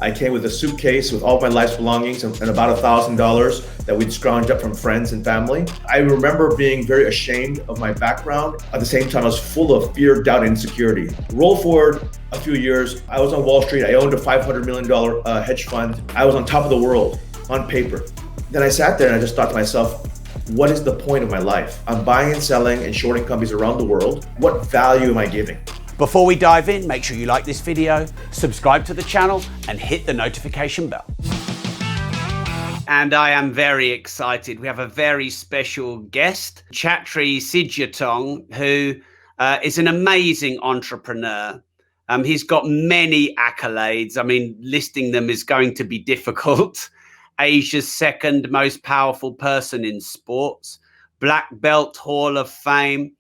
I came with a suitcase with all of my life's belongings and about $1,000 that we'd scrounged up from friends and family. I remember being very ashamed of my background. At the same time, I was full of fear, doubt, and insecurity. Roll forward a few years, I was on Wall Street. I owned a $500 million hedge fund. I was on top of the world on paper. Then I sat there and I just thought to myself, what is the point of my life? I'm buying and selling and shorting companies around the world. What value am I giving? Before we dive in, make sure you like this video, subscribe to the channel, and hit the notification bell. And I am very excited. We have a very special guest, Chatri Sityodtong, who is an amazing entrepreneur. He's got many accolades. I mean, listing them is going to be difficult. Asia's second most powerful person in sports, Black Belt Hall of Fame,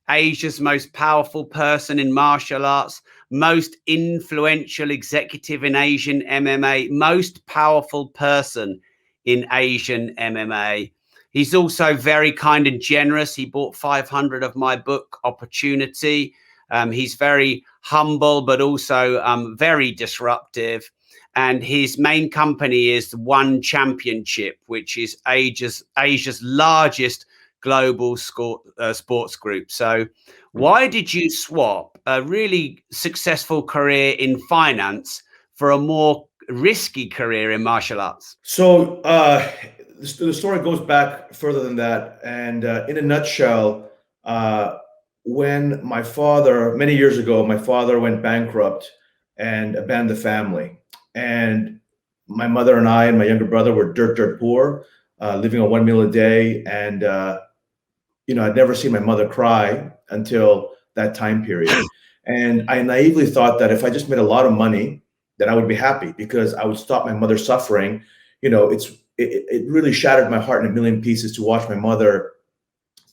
Asia's most powerful person in martial arts, most influential executive in Asian MMA, most powerful person in Asian MMA. He's also very kind and generous. He bought 500 of my book, Opportunity. He's very humble, but also very disruptive. And his main company is One Championship, which is Asia's largest global sports group. So why did you swap a really successful career in finance for a more risky career in martial arts? So the story goes back further than that. And in a nutshell, when my father, many years ago, my father went bankrupt and abandoned the family. And my mother and I and my younger brother were dirt poor, living on 1 meal a day. And, I'd never seen my mother cry until that time period. And I naively thought that if I just made a lot of money, that I would be happy because I would stop my mother's suffering. It really shattered my heart in a million pieces to watch my mother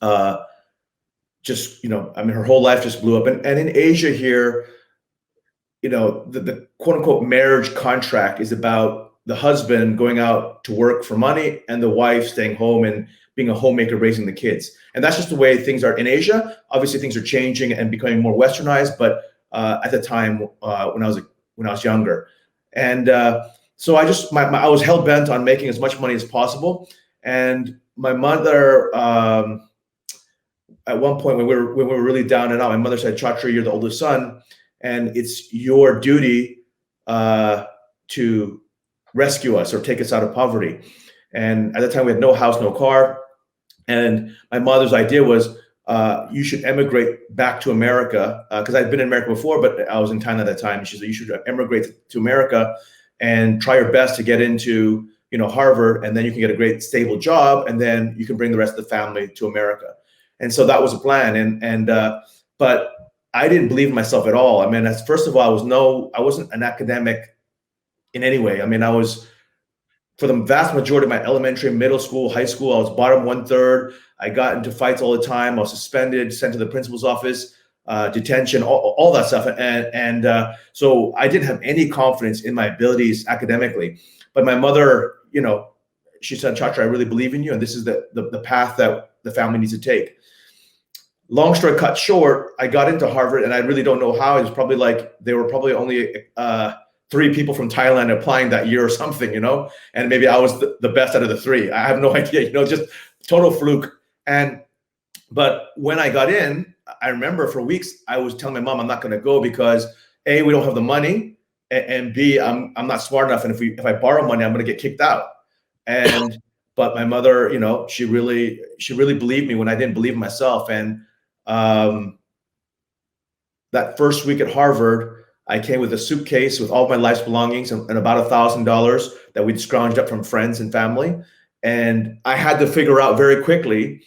her whole life just blew up. And in Asia here, the quote unquote marriage contract is about the husband going out to work for money and the wife staying home and being a homemaker raising the kids. And that's just the way things are in Asia. Obviously things are changing and becoming more westernized, but at the time when I was younger. And so I was hell bent on making as much money as possible. And my mother, at one point when we were really down and out, my mother said, "Chatri, you're the oldest son, and it's your duty to rescue us or take us out of poverty." And at the time we had no house, no car. And my mother's idea was, you should emigrate back to America. Because I'd been in America before, but I was in Thailand at that time. She said, you should emigrate to America and try your best to get into, Harvard, and then you can get a great stable job, and then you can bring the rest of the family to America. And so that was the plan. But I didn't believe in myself at all. I mean, first of all, I wasn't an academic in any way. I mean, I was, for the vast majority of my elementary, middle school, high school, I was bottom 1/3. I got into fights all the time. I was suspended, sent to the principal's office, detention, all that stuff. And so I didn't have any confidence in my abilities academically. But my mother, she said, "Chatri, I really believe in you, and this is the path that the family needs to take." Long story cut short, I got into Harvard, and I really don't know how. It was probably there were probably only 3 people from Thailand applying that year or something, and maybe I was the best out of the 3. I have no idea, just total fluke. But when I got in, I remember for weeks I was telling my mom I'm not going to go because A, we don't have the money, and B, I'm not smart enough, and if I borrow money, I'm going to get kicked out. But my mother, she really believed me when I didn't believe in myself. And that first week at Harvard, I came with a suitcase with all of my life's belongings and about $1,000 that we'd scrounged up from friends and family. And I had to figure out very quickly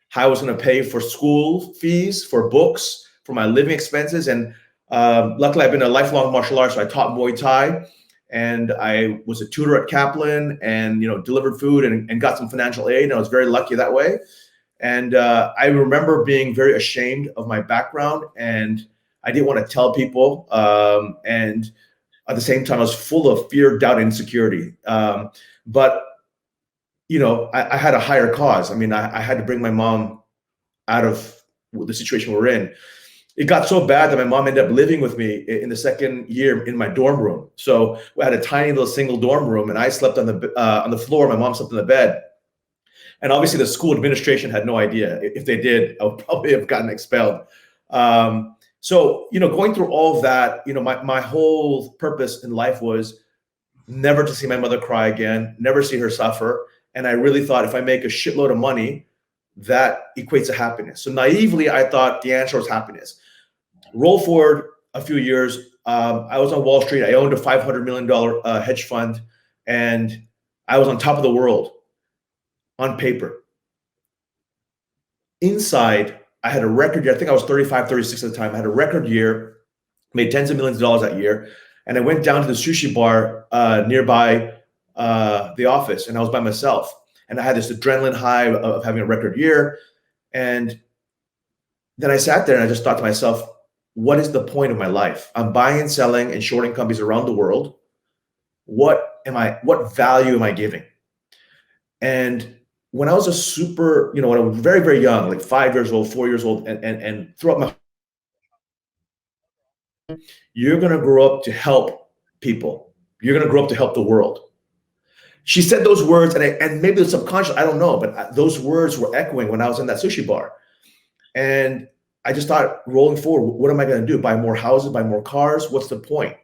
how I was going to pay for school fees, for books, for my living expenses. And luckily, I've been a lifelong martial artist. So I taught Muay Thai, and I was a tutor at Kaplan, and delivered food and got some financial aid. And I was very lucky that way. And I remember being very ashamed of my background, and I didn't want to tell people. And at the same time, I was full of fear, doubt, and insecurity. But I had a higher cause. I mean, I had to bring my mom out of the situation we're in. it got so bad that my mom ended up living with me in the second year in my dorm room. So we had a tiny little single dorm room, and I slept on the floor. My mom slept in the bed. And obviously, the school administration had no idea. If they did, I would probably have gotten expelled. So, going through all of that, my whole purpose in life was never to see my mother cry again, never see her suffer. And I really thought if I make a shitload of money, that equates to happiness. So naively, I thought the answer was happiness. Roll forward a few years. I was on Wall Street. I owned a $500 million hedge fund, and I was on top of the world on paper. Inside, I had a record year. I think I was 35, 36 at the time. I had a record year, made tens of millions of dollars that year. And I went down to the sushi bar nearby the office, and I was by myself. And I had this adrenaline high of having a record year. And then I sat there and I just thought to myself, what is the point of my life? I'm buying and selling and shorting companies around the world. What value am I giving? And when I was when I was very, very young, like 5 years old, 4 years old, and throughout my, you're going to grow up to help people. You're going to grow up to help the world. She said those words, and maybe it's subconscious, I don't know, but those words were echoing when I was in that sushi bar. And I just thought, rolling forward, what am I going to do? Buy more houses, buy more cars? What's the point?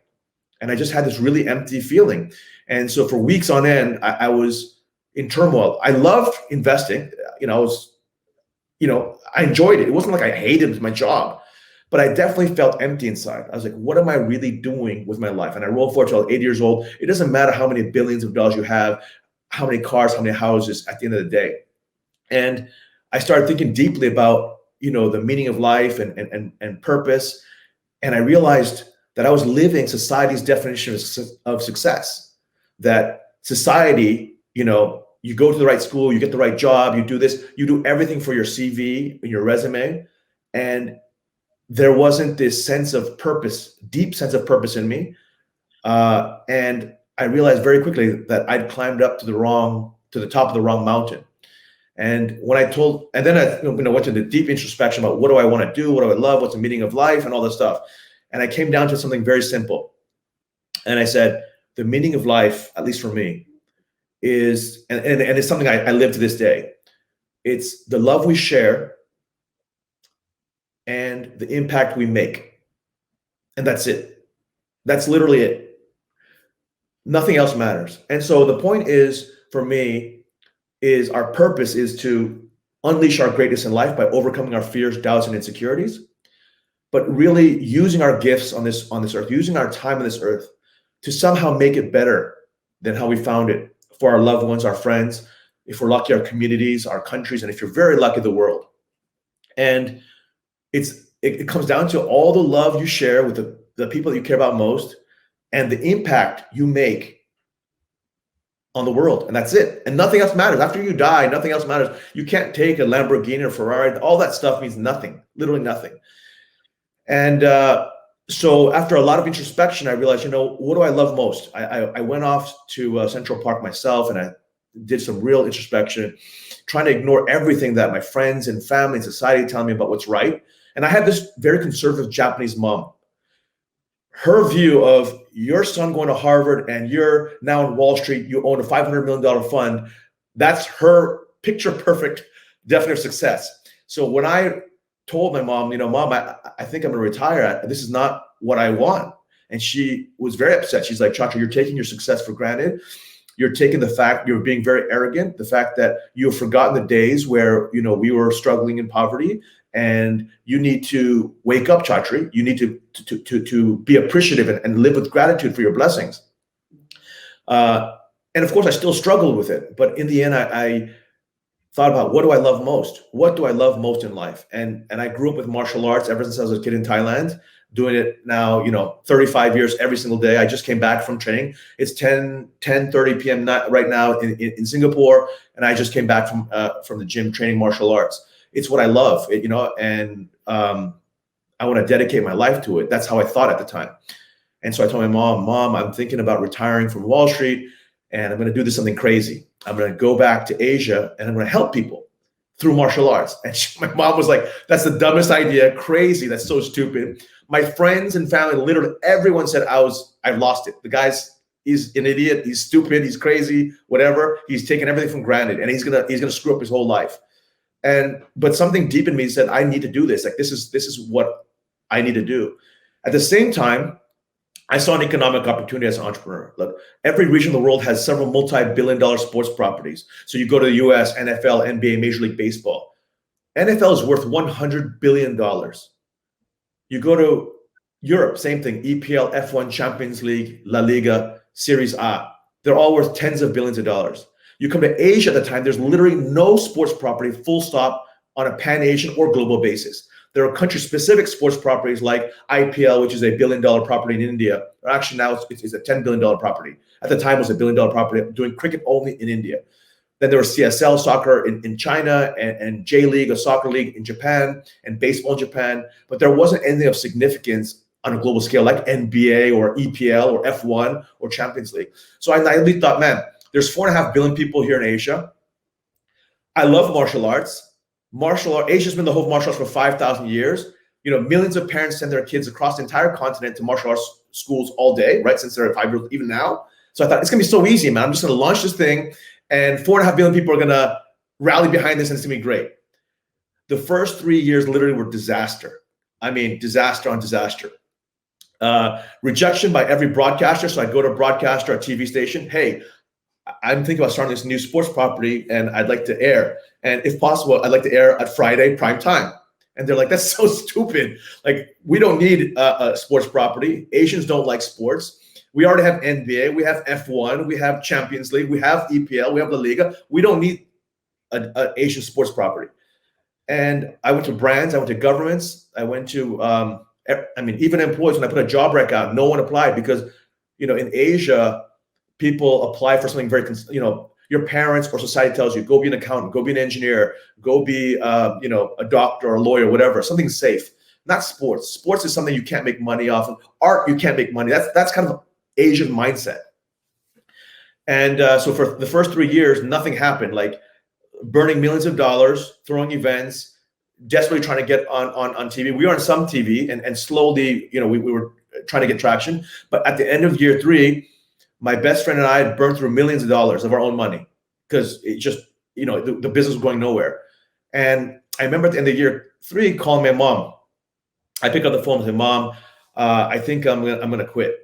And I just had this really empty feeling. And so for weeks on end, I was in turmoil. I loved investing. I enjoyed it. It wasn't like I hated my job, but I definitely felt empty inside. I was like, what am I really doing with my life? And I rolled forward till I was 80 years old. It doesn't matter how many billions of dollars you have, how many cars, how many houses at the end of the day. And I started thinking deeply about, the meaning of life and purpose. And I realized that I was living society's definition of success, that society, you go to the right school, you get the right job, you do this, you do everything for your CV and your resume. And there wasn't this sense of purpose, deep sense of purpose in me. And I realized very quickly that I'd climbed up to the top of the wrong mountain. And then I went to the deep introspection about what do I want to do? What do I love? What's the meaning of life and all this stuff? And I came down to something very simple. And I said, the meaning of life, at least for me, is, and it's something I live to this day. It's the love we share and the impact we make. And that's it. That's literally it. Nothing else matters. And so the point is, for me, is our purpose is to unleash our greatness in life by overcoming our fears, doubts, and insecurities, but really using our gifts on this earth, using our time on this earth to somehow make it better than how we found it for our loved ones, our friends, if we're lucky, our communities, our countries, and if you're very lucky, the world. And it comes down to all the love you share with the people that you care about most and the impact you make on the world. And that's it. And nothing else matters. After you die, nothing else matters. You can't take a Lamborghini or Ferrari. All that stuff means nothing, literally nothing. And so after a lot of introspection, I realized, what do I love most? I went off to Central Park myself, and I did some real introspection, trying to ignore everything that my friends and family and society tell me about what's right. And I had this very conservative Japanese mom. Her view of your son going to Harvard and you're now on Wall Street, you own a $500 million fund, that's her picture perfect definition of success. So when I told my mom, Mom, I think I'm going to retire. This is not what I want. And she was very upset. She's like, Chatri, you're taking your success for granted. You're taking the fact you're being very arrogant, the fact that you've forgotten the days where, we were struggling in poverty. And you need to wake up, Chatri. You need to be appreciative and live with gratitude for your blessings. And of course, I still struggled with it. But in the end, I thought about, what do I love most? What do I love most in life? And I grew up with martial arts ever since I was a kid in Thailand, doing it now, 35 years every single day. I just came back from training. It's 10:30 p.m. right now in Singapore. And I just came back from the gym training martial arts. It's what I love, and I want to dedicate my life to it. That's how I thought at the time. And so I told my Mom, I'm thinking about retiring from Wall Street, and I'm going to do something crazy. I'm going to go back to Asia, and I'm going to help people. through martial arts. And my mom was like, that's the dumbest idea, crazy, that's so stupid. My friends and family, literally everyone said I've lost it. The guy's, he's an idiot, he's stupid, he's crazy, whatever. He's taken everything for granted and he's gonna screw up his whole life. But something deep in me said, I need to do this. Like this is what I need to do. At the same time, I saw an economic opportunity as an entrepreneur. Look, every region of the world has several multi-billion-dollar sports properties. So you go to the US, NFL, NBA, Major League Baseball. NFL is worth $100 billion. You go to Europe, same thing, EPL, F1, Champions League, La Liga, Series A. They're all worth tens of billions of dollars. You come to Asia at the time, there's literally no sports property, full stop, on a pan-Asian or global basis. There are country-specific sports properties like IPL, which is $1 billion property in India. Or actually now it's a $10 billion property. At the time, it was $1 billion property doing cricket only in India. Then there was CSL soccer in China and J League, a soccer league in Japan, and baseball in Japan. But there wasn't anything of significance on a global scale like NBA or EPL or F1 or Champions League. So I naively thought, man, there's 4.5 billion people here in Asia. I love martial arts. Asia's been the home of martial arts for 5,000 years. You know, millions of parents send their kids across the entire continent to martial arts schools all day, right? Since they're 5 years old, even now. So I thought it's gonna be so easy, man. I'm just gonna launch this thing and 4.5 billion people are gonna rally behind this and it's gonna be great. The first 3 years literally were disaster. I mean, disaster on disaster. Rejection by every broadcaster. So I'd go to a broadcaster, a TV station. Hey, I'm thinking about starting this new sports property and I'd like to air. And if possible, I'd like to air at Friday prime time. And they're like, that's so stupid. Like, we don't need a sports property. Asians don't like sports. We already have NBA, we have F1, we have Champions League, we have EPL, we have La Liga. We don't need an Asian sports property. And I went to brands, I went to governments, I went to, even employees, when I put a job rec out, no one applied because, you know, in Asia, people apply for something very, your parents or society tells you, go be an accountant, go be an engineer, go be, a doctor or a lawyer, whatever, something safe. Not sports. Sports is something you can't make money off of. Art, you can't make money. That's kind of Asian mindset. And so for the first 3 years, nothing happened. Like burning millions of dollars, throwing events, desperately trying to get on TV. We were on some TV and slowly, we were trying to get traction. But at the end of year 3, my best friend and I had burned through millions of dollars of our own money because it just, the business was going nowhere. And I remember at the end of year 3 calling my mom. I pick up the phone and say, Mom, I think I'm gonna quit.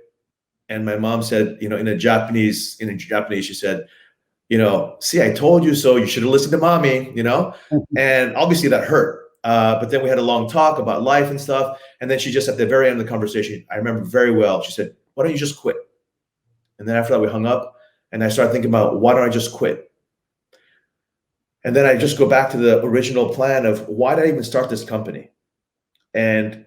And my mom said, in Japanese, she said, see, I told you so. You should have listened to mommy, And obviously that hurt. But then we had a long talk about life and stuff. And then she just, at the very end of the conversation, I remember very well, she said, why don't you just quit? And then after that, we hung up and I started thinking about, why don't I just quit? And then I just go back to the original plan of why did I even start this company? And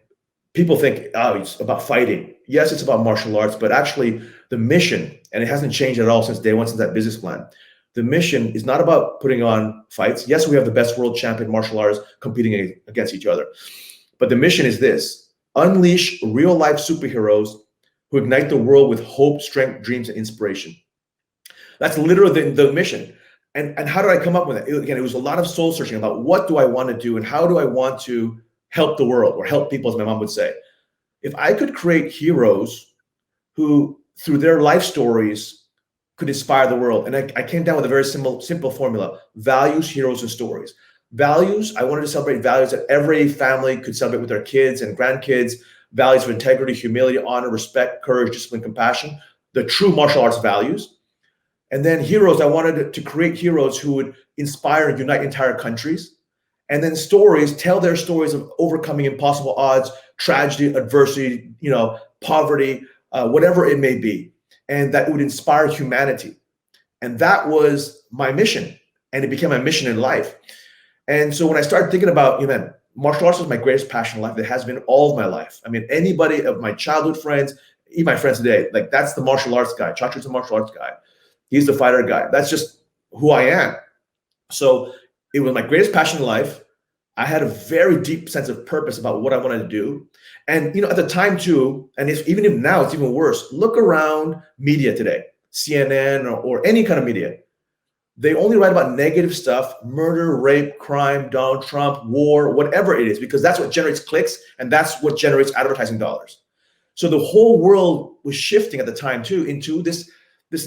people think, oh, it's about fighting. Yes, it's about martial arts, but actually the mission, and it hasn't changed at all since day one, since that business plan. The mission is not about putting on fights. Yes, we have the best world champion martial artists competing against each other. But the mission is this: unleash real life superheroes who ignite the world with hope, strength, dreams, and inspiration. That's literally the mission. And how did I come up with it? Again, it was a lot of soul searching about what do I want to do and how do I want to help the world or help people, as my mom would say. If I could create heroes who, through their life stories, could inspire the world. And I came down with a very simple formula: values, heroes, and stories. Values, I wanted to celebrate values that every family could celebrate with their kids and grandkids. Values of integrity, humility, honor, respect, courage, discipline, compassion, the true martial arts values. And then heroes, I wanted to create heroes who would inspire and unite entire countries. And then stories, tell their stories of overcoming impossible odds, tragedy, adversity, poverty, whatever it may be. And that would inspire humanity. And that was my mission. And it became my mission in life. And so when I started thinking about, martial arts was my greatest passion in life. It has been all of my life. I mean, anybody of my childhood friends, even my friends today, like that's the martial arts guy. Chatri's a martial arts guy. He's the fighter guy. That's just who I am. So it was my greatest passion in life. I had a very deep sense of purpose about what I wanted to do. And, at the time too, and even if now it's even worse, look around media today, CNN or any kind of media. they only write about negative stuff, murder, rape, crime, Donald Trump, war, whatever it is, because that's what generates clicks and that's what generates advertising dollars. So the whole world was shifting at the time too into this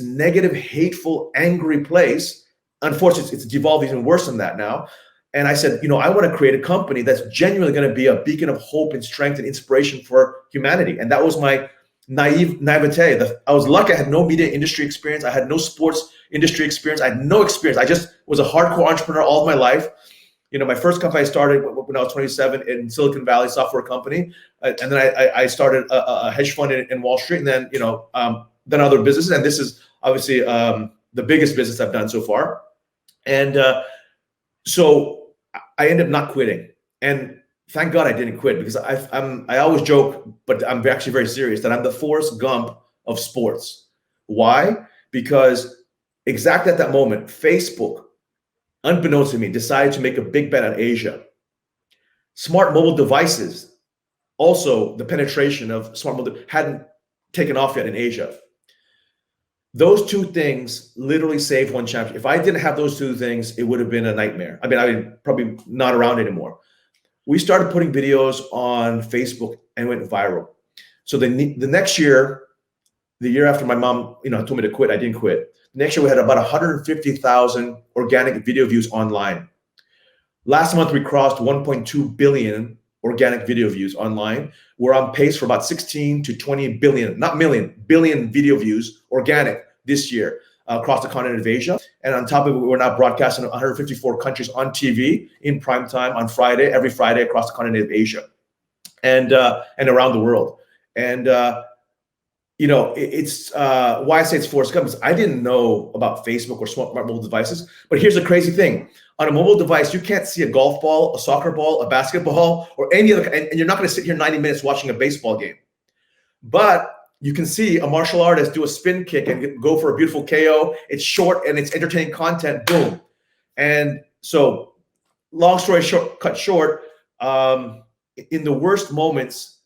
negative, hateful, angry place. Unfortunately, it's devolved even worse than that now. And I said, I want to create a company that's genuinely going to be a beacon of hope and strength and inspiration for humanity. And that was my naivete. I was lucky. I had no media industry experience. I had no sports industry experience. I had no experience. I just was a hardcore entrepreneur all of my life. My first company I started when I was 27 in Silicon Valley, software company, and then I started a hedge fund in Wall Street, and then then other businesses. And this is obviously the biggest business I've done so far. And so I ended up not quitting, and thank God I didn't quit, because I always joke, but I'm actually very serious, that I'm the Forrest Gump of sports. Why? Because exactly at that moment, Facebook, unbeknownst to me, decided to make a big bet on Asia. Smart mobile devices, also the penetration of smart mobile hadn't taken off yet in Asia. Those two things literally saved one championship. If I didn't have those two things, it would have been a nightmare. I mean, I would probably not around anymore. We started putting videos on Facebook and went viral. So the next year, the year after my mom, told me to quit, I didn't quit. Next year, we had about 150,000 organic video views online. Last month, we crossed 1.2 billion organic video views online. We're on pace for about 16 to 20 billion, not million, billion video views organic this year across the continent of Asia. And on top of it, we're now broadcasting in 154 countries on TV in prime time on Friday, every Friday across the continent of Asia and around the world. And it's why I say it's Forrest Gump is I didn't know about Facebook or smart mobile devices. But here's the crazy thing. On a mobile device, you can't see a golf ball, a soccer ball, a basketball, or any other, and you're not going to sit here 90 minutes watching a baseball game. But you can see a martial artist do a spin kick and go for a beautiful KO. It's short and it's entertaining content, boom. And so long story short, cut short, in the worst moments,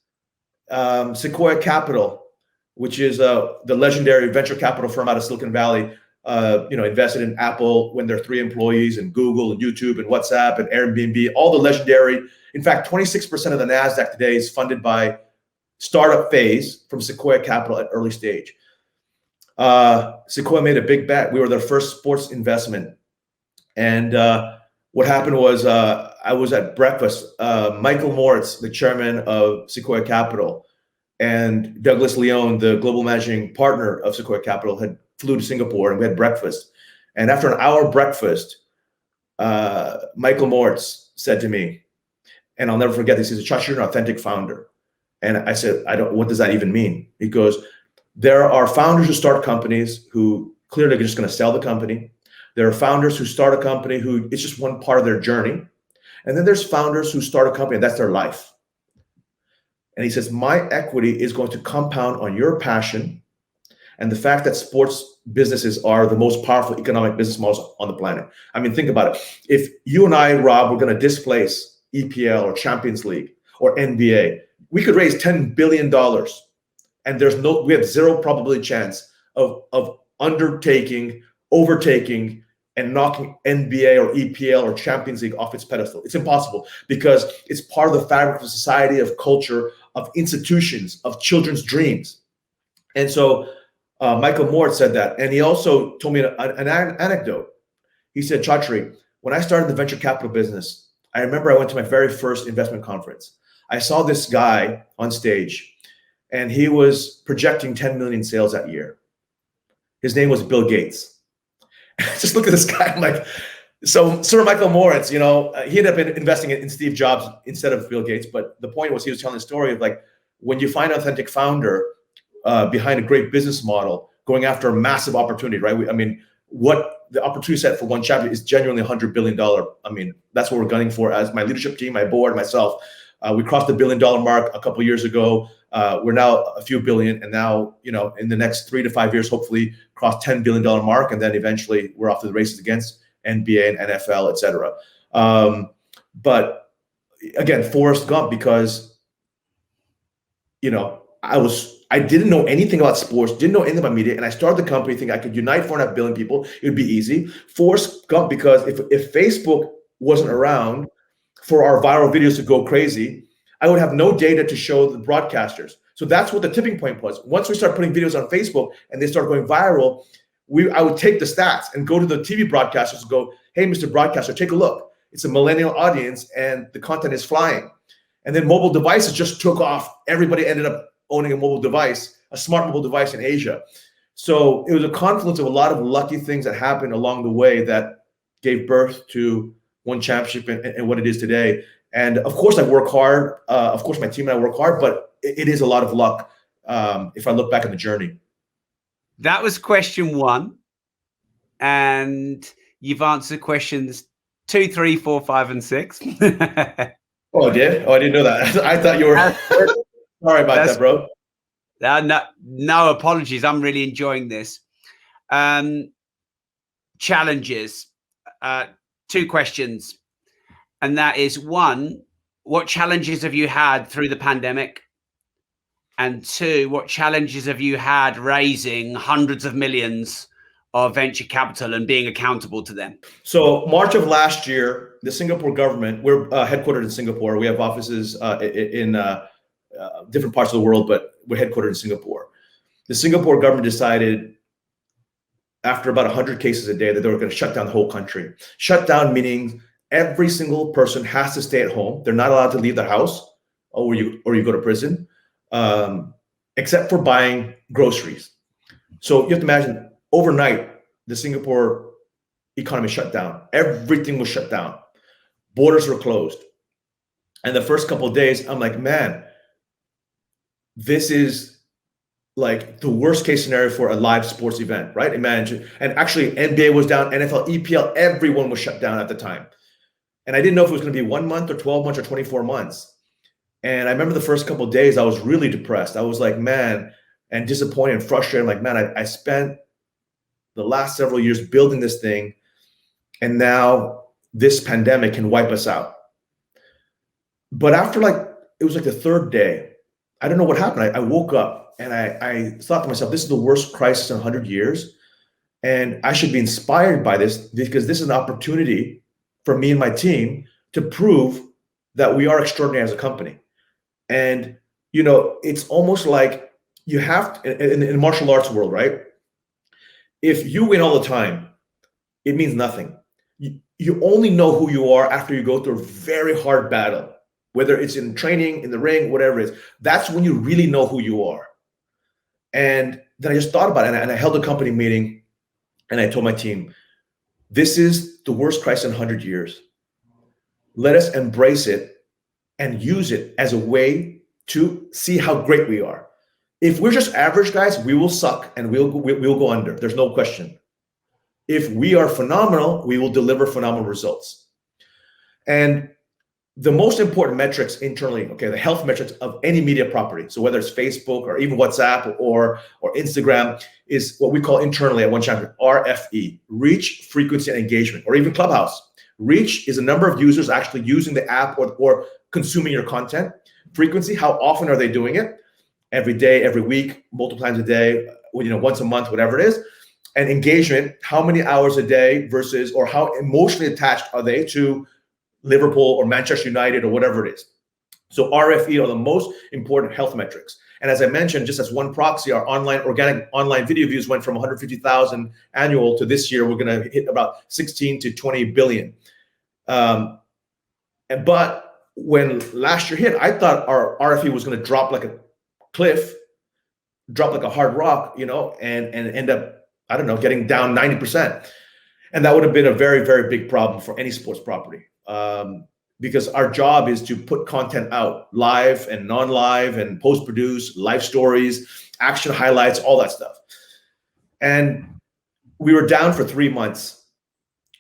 Sequoia Capital, which is the legendary venture capital firm out of Silicon Valley, invested in Apple when there are 3 employees, and Google and YouTube and WhatsApp and Airbnb, all the legendary. In fact, 26% of the NASDAQ today is funded by startup phase from Sequoia Capital at early stage. Sequoia made a big bet. We were their first sports investment. And what happened was I was at breakfast. Michael Moritz, the chairman of Sequoia Capital, and Douglas Leone, the global managing partner of Sequoia Capital, had flew to Singapore, and we had breakfast. And after an hour breakfast, Michael Moritz said to me, and I'll never forget this, he said, "Chatri, you're an authentic founder." And I said, what does that even mean? He goes, there are founders who start companies who clearly are just going to sell the company. There are founders who start a company who it's just one part of their journey. And then there's founders who start a company and that's their life. And he says, my equity is going to compound on your passion and the fact that sports businesses are the most powerful economic business models on the planet. I mean, think about it. If you and I, Rob, were going to displace EPL or Champions League or NBA, we could raise $10 billion, and we have zero probability chance of overtaking and knocking NBA or EPL or Champions League off its pedestal. It's impossible because it's part of the fabric of society, of culture, of institutions, of children's dreams. And so Michael Moritz said that. And he also told me an anecdote. He said, Chatri, when I started the venture capital business, I remember I went to my very first investment conference. I saw this guy on stage, and he was projecting 10 million sales that year. His name was Bill Gates. Just look at this guy. I'm like, so Sir Michael Moritz, he ended up investing in Steve Jobs instead of Bill Gates. But the point was, he was telling the story of like, when you find an authentic founder behind a great business model, going after a massive opportunity, right? I mean, what the opportunity set for one chapter is genuinely $100 billion. I mean, that's what we're gunning for as my leadership team, my board, myself. We crossed the $1 billion mark a couple of years ago. We're now a few billion, and now, in the next 3 to 5 years, hopefully cross $10 billion mark, and then eventually we're off to the races against NBA and NFL, et cetera. But again, Forrest Gump, because I was I didn't know anything about sports, didn't know anything about media, and I started the company thinking I could unite 4.5 billion people. It would be easy. Force Gump, because if Facebook wasn't around for our viral videos to go crazy, I would have no data to show the broadcasters. So that's what the tipping point was. Once we start putting videos on Facebook and they start going viral, I would take the stats and go to the TV broadcasters and go, hey, Mr. Broadcaster, take a look. It's a millennial audience and the content is flying. And then mobile devices just took off. Everybody ended up owning a mobile device, a smart mobile device in Asia. So it was a confluence of a lot of lucky things that happened along the way that gave birth to One Championship and what it is today. And of course, I work hard. Of course, my team and I work hard, but it is a lot of luck if I look back at the journey. That was question 1. And you've answered questions 2, 3, 4, 5, and 6. Oh, I did? Oh, I didn't know that. I thought you were. Sorry about that, bro. No apologies. I'm really enjoying this. Challenges. 2 questions. And that is, 1, what challenges have you had through the pandemic? And 2, what challenges have you had raising hundreds of millions of venture capital and being accountable to them? So March of last year, the Singapore government, we're headquartered in Singapore. We have offices in different parts of the world, but we're headquartered in Singapore. The Singapore government decided after about 100 cases a day that they were going to shut down the whole country. Shut down meaning every single person has to stay at home. They're not allowed to leave their house, or you go to prison, except for buying groceries. So you have to imagine, overnight, the Singapore economy shut down. Everything was shut down. Borders were closed. And the first couple of days, I'm like, man, this is like the worst case scenario for a live sports event, right? Imagine. And actually, NBA was down, NFL, EPL, everyone was shut down at the time. And I didn't know if it was going to be 1 month or 12 months or 24 months. And I remember the first couple of days, I was really depressed. I was like, man, and disappointed and frustrated. I'm like, man, I spent the last several years building this thing, and now this pandemic can wipe us out. But after it was like the 3rd day, I don't know what happened. I woke up and I thought to myself, this is the worst crisis in 100 years. And I should be inspired by this, because this is an opportunity for me and my team to prove that we are extraordinary as a company. And, it's almost like you have to, in the martial arts world, right? If you win all the time, it means nothing. You only know who you are after you go through a very hard battle, whether it's in training, in the ring, whatever it is. That's when you really know who you are. And then I just thought about it, and I held a company meeting, and I told my team, this is the worst crisis in 100 years. Let us embrace it and use it as a way to see how great we are. If we're just average guys, we will suck and we'll go under. There's no question. If we are phenomenal, we will deliver phenomenal results. And the most important metrics internally, the health metrics of any media property, so whether it's Facebook or even WhatsApp or Instagram, is what we call internally at One Champion, RFE, reach, frequency, and engagement, or even Clubhouse. Reach is the number of users actually using the app or consuming your content. Frequency, how often are they doing it? Every day, every week, multiple times a day, once a month, whatever it is. And engagement, how many hours a day versus, or how emotionally attached are they to Liverpool or Manchester United or whatever it is. So RFE are the most important health metrics. And as I mentioned, just as one proxy, our organic online video views went from 150,000 annual to this year, we're going to hit about 16 to 20 billion. But when last year hit, I thought our RFE was going to drop like a cliff, drop like a hard rock, and end up, I don't know, getting down 90%. And that would have been a very, very big problem for any sports property. Because our job is to put content out, live and non-live and post-produce, live stories, action highlights, all that stuff. And we were down for 3 months.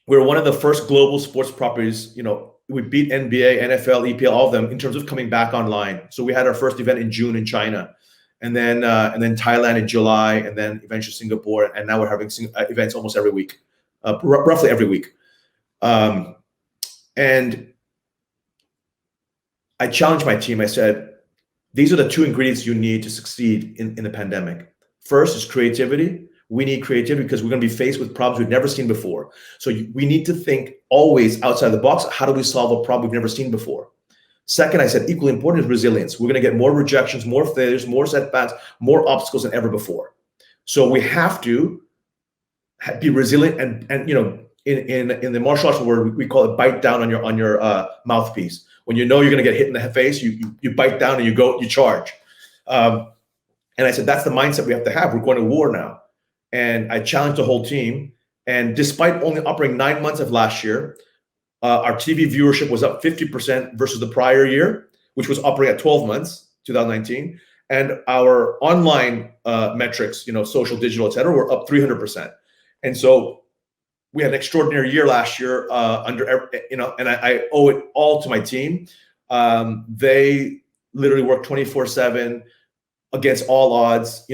We were one of the first global sports properties, we beat NBA, NFL, EPL, all of them in terms of coming back online. So we had our first event in June in China, and then Thailand in July, and then eventually Singapore. And now we're having events almost every week, roughly every week. And I challenged my team. I said, These are the two ingredients you need to succeed in the pandemic. First is creativity. We need creativity because we're going to be faced with problems we've never seen before. So we need to think always outside the box. How do we solve a problem we've never seen before? Second, I said equally important is resilience. We're going to get more rejections, more failures, more setbacks, more obstacles than ever before. So we have to be resilient, and in the martial arts word, we call it bite down on your mouthpiece. When you know you're going to get hit in the face, you bite down and you charge. And I said that's the mindset we have to have. We're going to war now, and I challenged the whole team. And despite only operating 9 months of last year, our TV viewership was up 50% versus the prior year, which was operating at 12 months, 2019. And our online metrics, social, digital, et cetera, were up 300%. And so we had an extraordinary year last year and I owe it all to my team. They literally work 24/7 against all odds,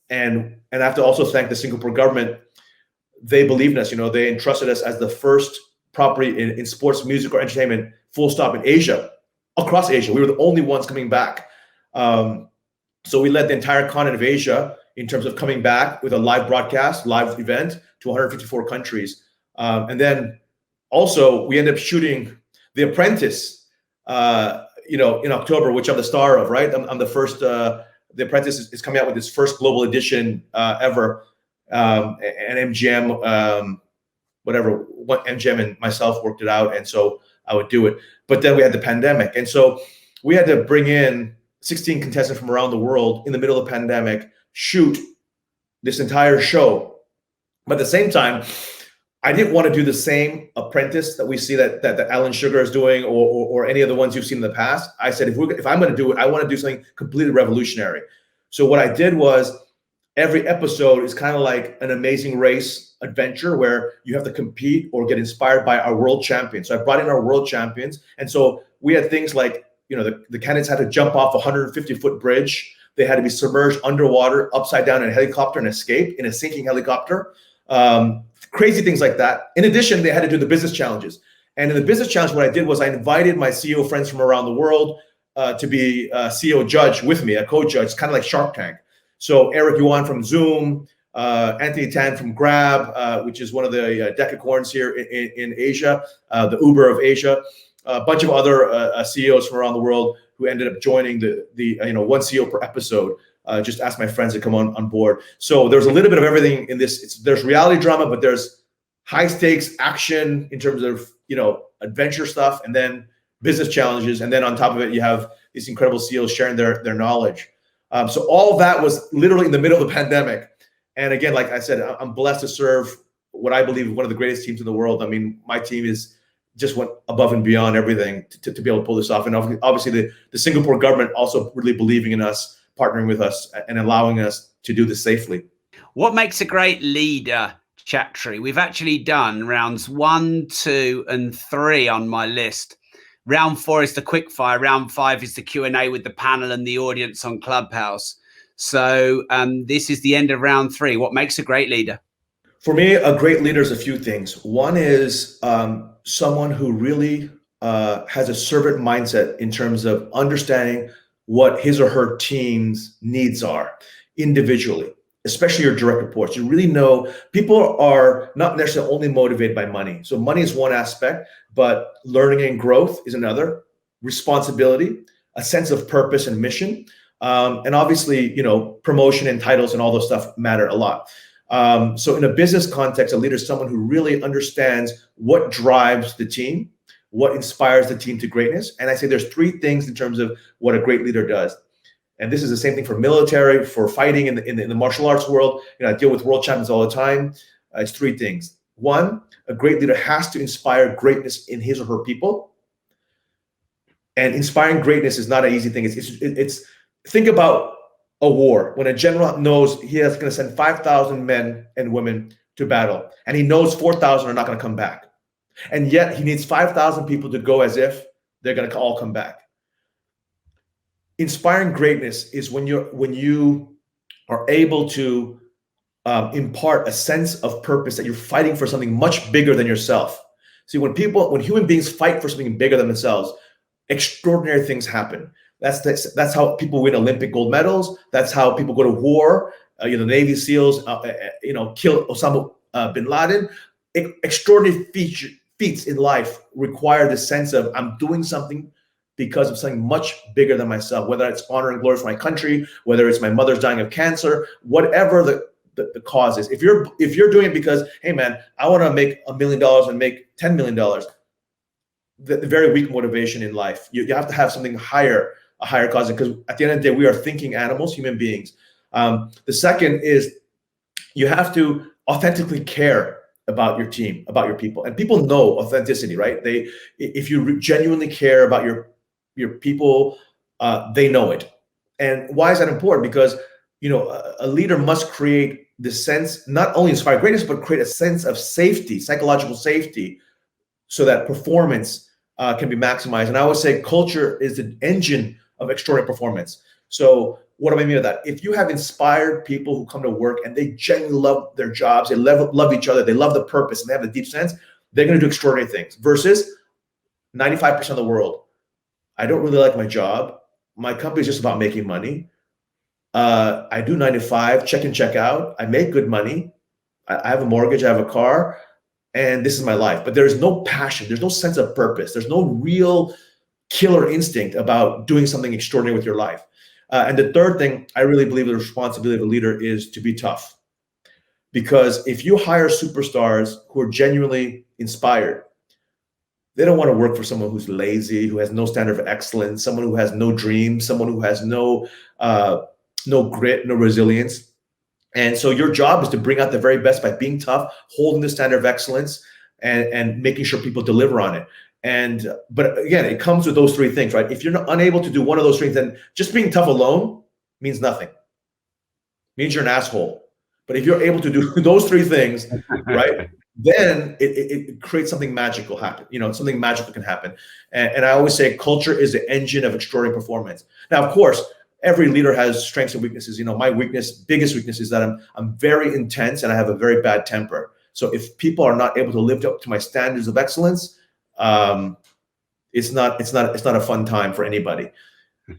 and I have to also thank the Singapore government. They believed in us, they entrusted us as the first property in sports, music, or entertainment, full stop, in Asia, across Asia. We were the only ones coming back. So we led the entire continent of Asia in terms of coming back with a live broadcast, live event to 154 countries. And then also we ended up shooting The Apprentice, in October, which I'm the star of, right? I'm the first, The Apprentice is coming out with its first global edition ever. And MGM, MGM and myself worked it out. And so I would do it. But then we had the pandemic. And so we had to bring in 16 contestants from around the world in the middle of the pandemic, shoot this entire show. But at the same time, I didn't want to do the same Apprentice that we see that Alan Sugar is doing, or any of the ones you've seen in the past. I said, if I'm going to do it, I want to do something completely revolutionary. So what I did was, every episode is kind of like an Amazing Race adventure where you have to compete or get inspired by our world champions. So I brought in our world champions. And so we had things like, the candidates had to jump off a 150-foot bridge. They had to be submerged underwater, upside down in a helicopter, and escape in a sinking helicopter. Crazy things like that. In addition, they had to do the business challenges. And in the business challenge, what I did was I invited my CEO friends from around the world to be a CEO judge with me, a co-judge, kind of like Shark Tank. So Eric Yuan from Zoom, Anthony Tan from Grab, which is one of the decacorns here in Asia, the Uber of Asia, a bunch of other CEOs from around the world who ended up joining the one CEO per episode. Just asked my friends to come on board. So there's a little bit of everything in this. There's reality drama, but there's high stakes action in terms of adventure stuff, and then business challenges, and then on top of it, you have these incredible CEOs sharing their knowledge. So all of that was literally in the middle of the pandemic. And again, like I said, I'm blessed to serve what I believe is one of the greatest teams in the world. I mean, my team just went above and beyond everything to be able to pull this off. And obviously the Singapore government also really believing in us, partnering with us, and allowing us to do this safely. What makes a great leader, Chatri? We've actually done rounds 1, 2, and 3 on my list. Round 4 is the quick fire. Round 5 is the Q&A with the panel and the audience on Clubhouse. So this is the end of round 3. What makes a great leader? For me, a great leader is a few things. One is someone who really has a servant mindset in terms of understanding what his or her team's needs are individually, especially your direct reports. You really know people are not necessarily only motivated by money. So money is one aspect, but learning and growth is another. Responsibility, a sense of purpose and mission, and obviously, promotion and titles and all those stuff matter a lot. So in a business context, a leader is someone who really understands what drives the team, what inspires the team to greatness. And I say there's 3 things in terms of what a great leader does. And this is the same thing for military, for fighting in the martial arts world. I deal with world champions all the time. It's 3 things. 1, a great leader has to inspire greatness in his or her people. And inspiring greatness is not an easy thing. It's think about a war. When a general knows he is going to send 5,000 men and women to battle, and he knows 4,000 are not going to come back. And yet he needs 5,000 people to go as if they're going to all come back. Inspiring greatness is when you are able to impart a sense of purpose, that you're fighting for something much bigger than yourself. See, when human beings fight for something bigger than themselves, extraordinary things happen. That's how people win Olympic gold medals. That's how people go to war. The Navy SEALs, kill Osama bin Laden. Extraordinary feats in life require the sense of I'm doing something because of something much bigger than myself, whether it's honor and glory for my country, whether it's my mother's dying of cancer, whatever the cause is. If you're doing it because, hey man, I want to make $1 million and make $10 million, the very weak motivation in life. You have to have something higher, a higher cause, because at the end of the day, we are thinking animals, human beings. The second is you have to authentically care about your team, about your people, and people know authenticity, right? If you genuinely care about your people, they know it. And why is that important? Because a leader must create the sense, not only inspire greatness, but create a sense of safety, psychological safety, so that performance can be maximized. And I always say culture is the engine of extraordinary performance. So what do I mean by that? If you have inspired people who come to work and they genuinely love their jobs, they love each other, they love the purpose, and they have a deep sense, they're going to do extraordinary things. Versus 95% of the world, I don't really like my job. My company is just about making money. I do 9 to 5, check in, check out. I make good money. I have a mortgage, I have a car, and this is my life. But there's no passion, there's no sense of purpose, there's no real killer instinct about doing something extraordinary with your life. And the third thing, I really believe the responsibility of a leader is to be tough. Because if you hire superstars who are genuinely inspired, they don't want to work for someone who's lazy, who has no standard of excellence, someone who has no dreams, someone who has no grit, no resilience. And so your job is to bring out the very best by being tough, holding the standard of excellence, and making sure people deliver on it. But again, it comes with those three things, right? If you're unable to do one of those things, then just being tough alone means nothing. It means you're an asshole. But if you're able to do those three things, right, then it creates something magical happen. Something magical can happen. And I always say culture is the engine of extraordinary performance. Now, of course, every leader has strengths and weaknesses. My biggest weakness is that I'm very intense and I have a very bad temper. So if people are not able to live up to my standards of excellence, it's not a fun time for anybody.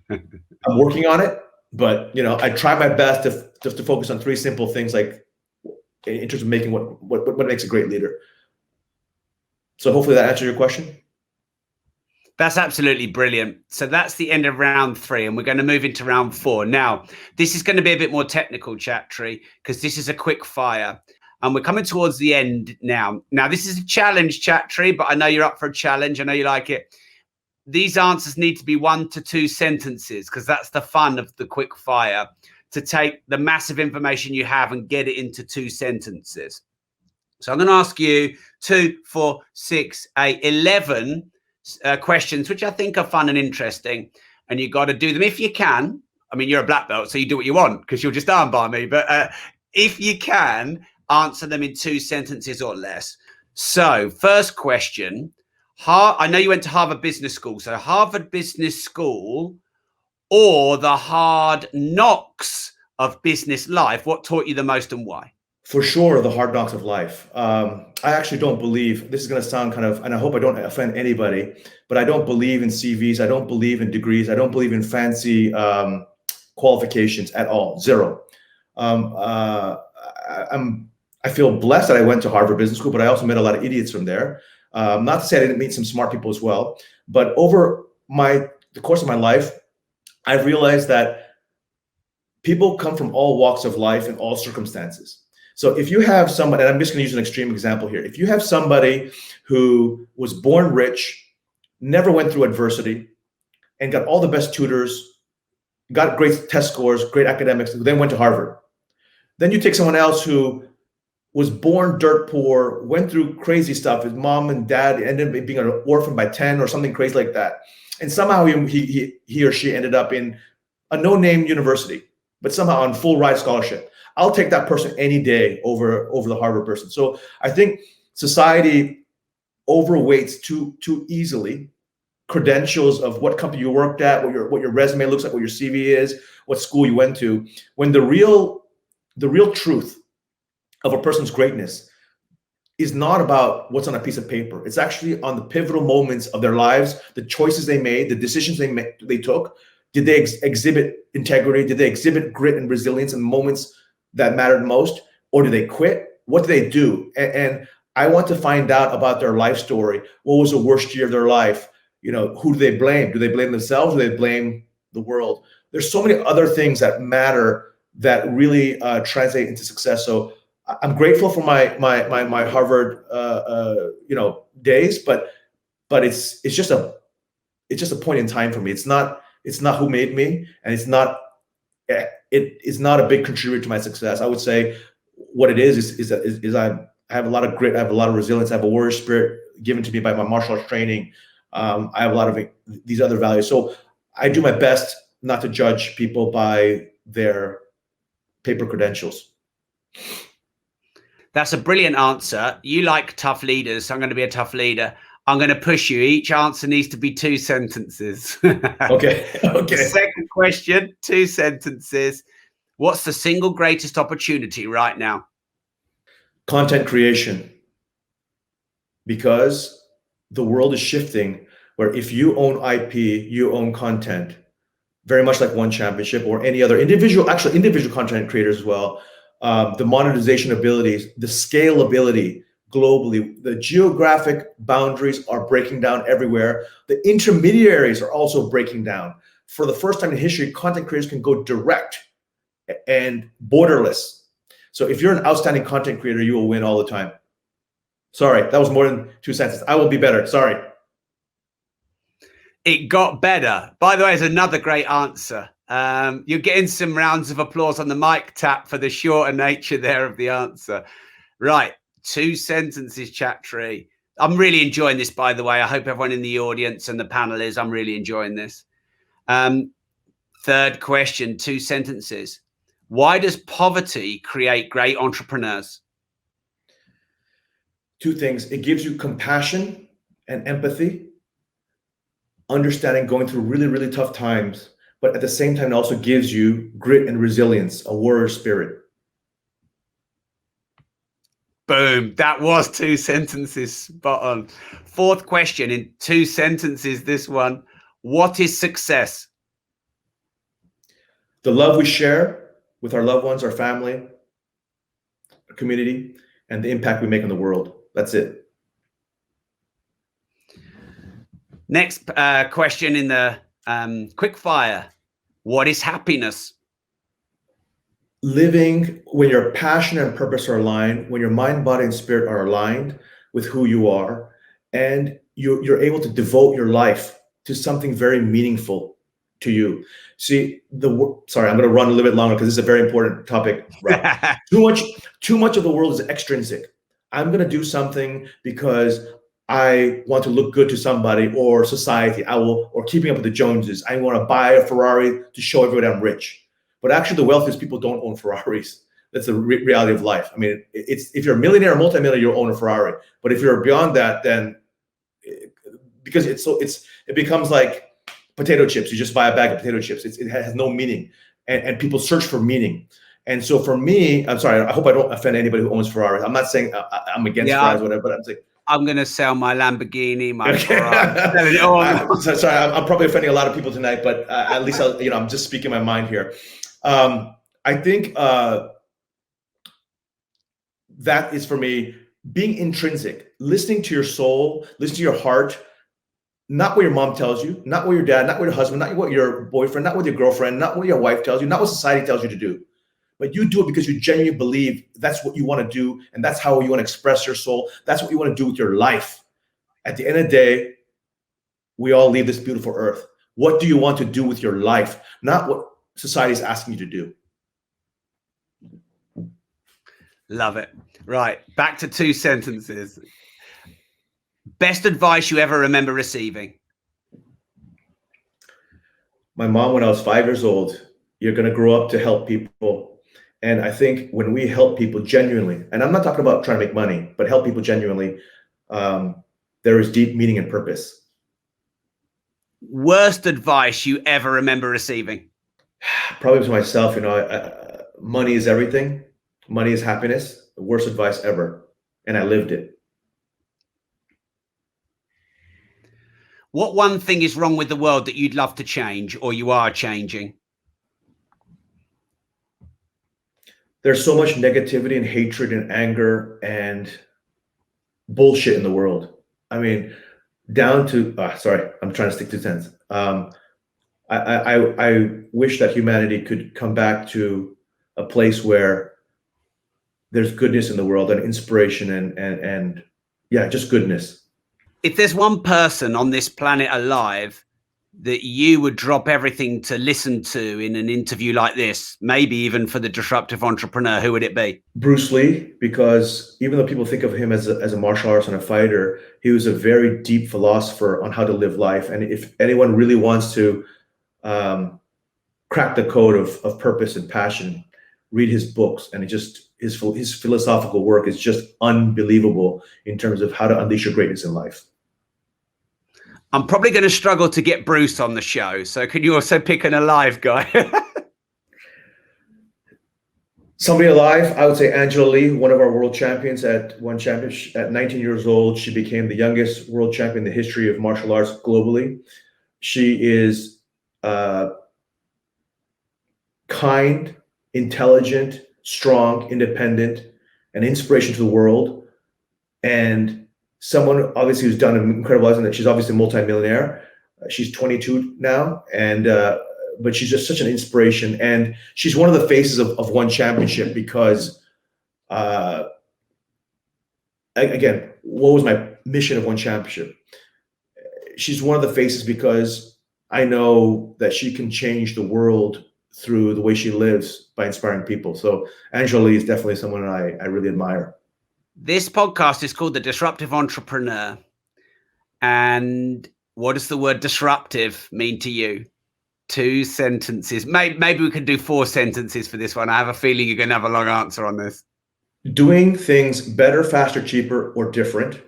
I'm working on it, but I try my best to focus on three simple things, like in terms of making what makes a great leader. So hopefully that answered your question. That's absolutely brilliant. So that's the end of round 3, and we're going to move into round 4. Now, this is going to be a bit more technical, Chatri, because this is a quick fire. And we're coming towards the end now. Now, this is a challenge, Chatri, but I know you're up for a challenge. I know you like it. These answers need to be 1 to 2 sentences, because that's the fun of the quick fire, to take the massive information you have and get it into 2 sentences. So I'm going to ask you 2, 4, 6, 8, 11 questions, which I think are fun and interesting. And you got to do them if you can. I mean, you're a black belt, so you do what you want because you'll just armbar me. But if you can, answer them in 2 sentences or less. So first question, I know you went to Harvard Business School. So Harvard Business School or the hard knocks of business life, what taught you the most and why? For sure, the hard knocks of life. I actually don't believe, this is going to sound kind of, and I hope I don't offend anybody, but I don't believe in CVs. I don't believe in degrees. I don't believe in fancy qualifications at all. Zero. I feel blessed that I went to Harvard Business School, but I also met a lot of idiots from there. Not to say I didn't meet some smart people as well, but over the course of my life, I've realized that people come from all walks of life and all circumstances. So if you have somebody, and I'm just going to use an extreme example here. If you have somebody who was born rich, never went through adversity, and got all the best tutors, got great test scores, great academics, then went to Harvard. Then you take someone else who was born dirt poor, went through crazy stuff. His mom and dad ended up being an orphan by 10 or something crazy like that. And somehow he or she ended up in a no-name university, but somehow on full ride scholarship. I'll take that person any day over the Harvard person. So I think society overweights too easily credentials of what company you worked at, what your resume looks like, what your CV is, what school you went to, when the real truth of a person's greatness is not about what's on a piece of paper. It's actually on the pivotal moments of their lives, the choices they made, the decisions they took Did they exhibit integrity? Did they exhibit grit and resilience in moments that mattered most? Or did they quit? What did they do? And I want to find out about their life story. What was the worst year of their life? Who do they blame? Do they blame themselves? Or do they blame the world? There's so many other things that matter that really translate into success. So I'm grateful for my Harvard days, but it's just a point in time for me. It's not who made me, and it is not a big contributor to my success. I would say what it is I have a lot of grit, I have a lot of resilience, I have a warrior spirit given to me by my martial arts training. I have a lot of these other values. So I do my best not to judge people by their paper credentials. That's a brilliant answer. You like tough leaders, so I'm going to be a tough leader. I'm going to push you. Each answer needs to be 2 sentences. Okay. Second question, 2 sentences. What's the single greatest opportunity right now? Content creation. Because the world is shifting where if you own IP, you own content, very much like One Championship or any other individual content creators as well. The monetization abilities, the scalability globally, the geographic boundaries are breaking down everywhere. The intermediaries are also breaking down. For the first time in history, content creators can go direct and borderless. So if you're an outstanding content creator, you will win all the time. Sorry, that was more than 2 sentences. I will be better. Sorry. It got better. By the way, it's another great answer. You're getting some rounds of applause on the mic tap for the shorter nature there of the answer. Right. 2 sentences, Chatri. I'm really enjoying this, by the way. I hope everyone in the audience and the panel is. I'm really enjoying this. Third question, 2 sentences. Why does poverty create great entrepreneurs? 2 things. It gives you compassion and empathy, understanding going through really, really tough times, but at the same time, it also gives you grit and resilience, a warrior spirit. Boom. That was 2 sentences. Spot on. Fourth question in 2 sentences, this one. What is success? The love we share with our loved ones, our family, our community, and the impact we make in the world. That's it. Next question in the quick fire. What is happiness? Living when your passion and purpose are aligned, when your mind, body, and spirit are aligned with who you are, and you're able to devote your life to something very meaningful to you. See, sorry, I'm going to run a little bit longer because this is a very important topic. Right? Too much of the world is extrinsic. I'm going to do something because I want to look good to somebody or society. Or keeping up with the Joneses. I want to buy a Ferrari to show everybody I'm rich. But actually, the wealthiest people don't own Ferraris. That's the reality of life. I mean, if you're a millionaire or multimillionaire, you'll own a Ferrari. But if you're beyond that, then because it becomes like potato chips. You just buy a bag of potato chips. It has no meaning, and people search for meaning. And so for me, I'm sorry. I hope I don't offend anybody who owns Ferraris. I'm not saying I'm against Ferraris, or whatever. But I'm saying I'm going to sell my Lamborghini, my okay. Ferrari. Sorry, I'm probably offending a lot of people tonight, but at least I'm just speaking my mind here. I think that is for me being intrinsic, listening to your soul, listening to your heart, not what your mom tells you, not what your dad, not what your husband, not what your boyfriend, not what your girlfriend, not what your wife tells you, not what society tells you to do. But you do it because you genuinely believe that's what you want to do, and that's how you want to express your soul. That's what you want to do with your life. At the end of the day, we all leave this beautiful earth. What do you want to do with your life? Not what society is asking you to do. Love it. Right. Back to 2 sentences. Best advice you ever remember receiving? My mom, when I was 5 years old, you're going to grow up to help people. And I think when we help people genuinely, and I'm not talking about trying to make money, but help people genuinely, there is deep meaning and purpose. Worst advice you ever remember receiving? Probably to myself, money is everything. Money is happiness. The worst advice ever. And I lived it. What one thing is wrong with the world that you'd love to change, or you are changing? There's so much negativity and hatred and anger and bullshit in the world. I mean, down to sorry, I'm trying to stick to sense. I wish that humanity could come back to a place where there's goodness in the world and inspiration and yeah, just goodness. If there's one person on this planet alive that you would drop everything to listen to in an interview like this, maybe even for the Disruptive Entrepreneur, who would it be? Bruce Lee, because even though people think of him as a martial artist and a fighter, he was a very deep philosopher on how to live life. And if anyone really wants to crack the code of purpose and passion, read his books. And his philosophical work is just unbelievable in terms of how to unleash your greatness in life. I'm probably going to struggle to get Bruce on the show. So can you also pick an alive guy? Somebody alive, I would say Angela Lee, one of our world champions at 19 years old. She became the youngest world champion in the history of martial arts globally. She is kind, intelligent, strong, independent, an inspiration to the world, and someone obviously who's done an incredible life. That she's obviously a multi-millionaire. She's 22 now, and but she's just such an inspiration, and she's one of the faces of One Championship because again, what was my mission of One Championship? She's one of the faces because I know that she can change the world through the way she lives by inspiring people. So Angela Lee is definitely someone I really admire. This podcast is called The Disruptive Entrepreneur. And what does the word disruptive mean to you? 2 sentences. Maybe we could do 4 sentences for this one. I have a feeling you're going to have a long answer on this. Doing things better, faster, cheaper, or different,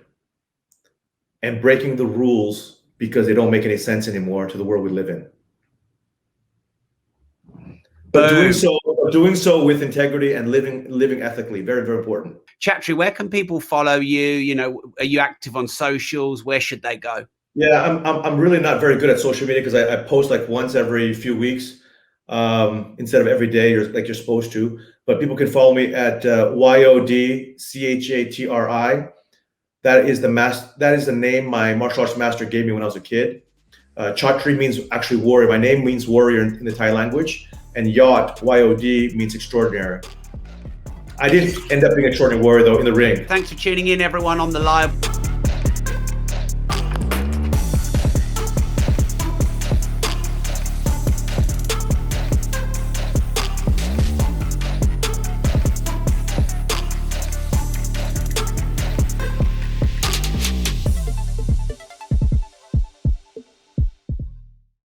and breaking the rules because they don't make any sense anymore to the world we live in. But doing so with integrity and living ethically, very, very important. Chatri, where can people follow you? You know, are you active on socials? Where should they go? Yeah, I'm really not very good at social media because I post like once every few weeks instead of every day, you're supposed to. But people can follow me at YODCHATRI. That is the name my martial arts master gave me when I was a kid. Chatri means actually warrior. My name means warrior in the Thai language, and Yod, YOD, means extraordinary. I did end up being an extraordinary warrior though in the ring. Thanks for tuning in, everyone, on the live.